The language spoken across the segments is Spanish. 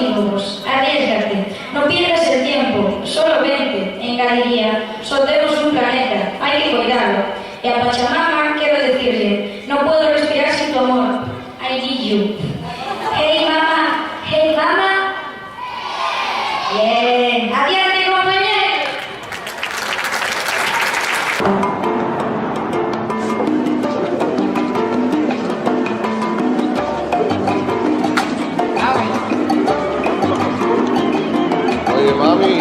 minutos, arriésgate, no pierdas el tiempo, solo vente, en galería, solo tenemos un planeta, hay que cuidarlo. Y a Pachamama quiero decirle, no puedo respirar sin tu amor, I need you. Hey mama, bien, adiante compañero. Oye, mami.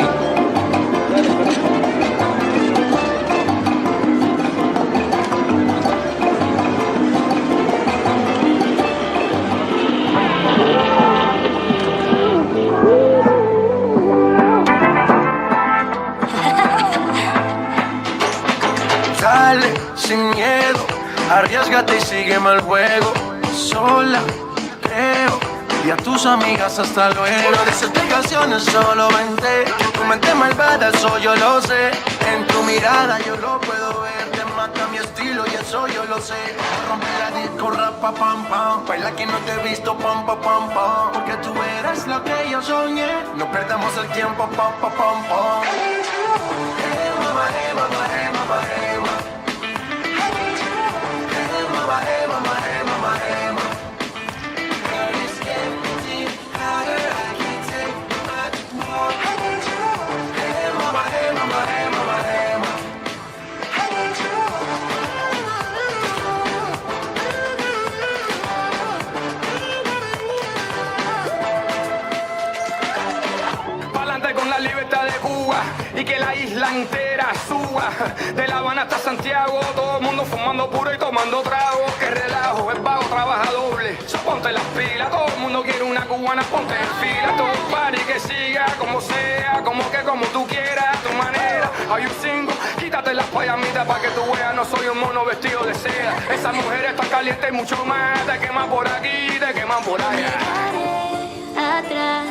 Dale, sin miedo, arriésgate y sígueme al juego. Sola, creo, y a tus amigas hasta luego. No des explicaciones, solo vente. Tu mente malvada, eso yo lo sé. En tu mirada yo lo puedo ver. Te mata mi estilo y eso yo lo sé. Rompe la disco, rapa, pam, pam. Baila que no te he visto, pam, pam, pam, pam. Porque tú eres lo que yo soñé. No perdamos el tiempo, pam, pam, pam, pam. Hey, mama, hey, mama, hey, mama, hey, mama. Hey, mama, hey, mama, hey, mama, hey, mama. Girl, it's getting hotter, I can't take much more. Hey, mama, hey, mama, hey, mama, hey, mama. Pa'lante con la libertad de Cuba y que la isla entera suba. De La Habana hasta Santiago, todo el mundo fumando puro y tomando trago. Que relajo, el vago trabaja doble. So ponte las pilas, todo el mundo quiere una cubana, ponte en fila. Todo un party que siga como sea, como tú quieras, a tu manera. Are you single? Quítate las payamitas pa' que tú veas, no soy un mono vestido de seda. Esa mujer está caliente y mucho más, te queman por aquí, te queman por allá. Atrás,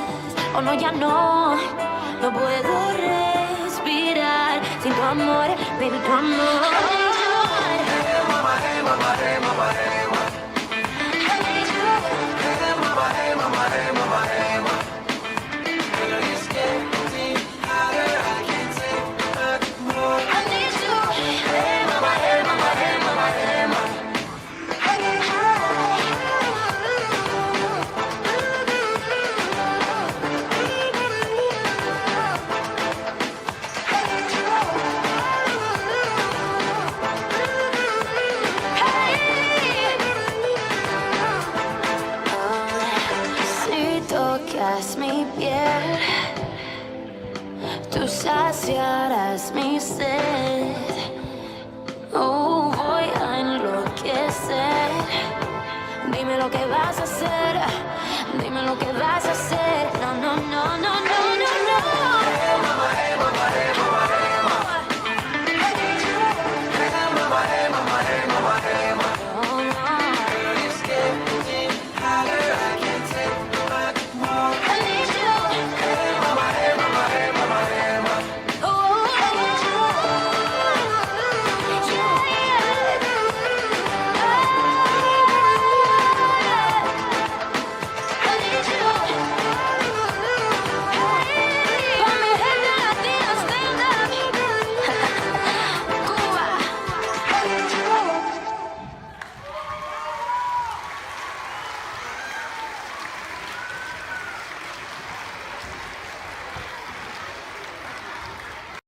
o no, ya no puedo respirar sin tu amor, baby, tu amor. Hey, mama, hey, mama, hey, mama, hey, mama. Hey, mama, hey, mama, hey, mama, hey, mama. Girl, it's getting hotter, I can't take much more. I need you. Hey, mama, hey, mama, hey, mama, hey, mama. Si tocas mi piel, tú saciarás mi sed. Oh, voy a enloquecer. Dime lo que vas a hacer, dime lo que vas a hacer.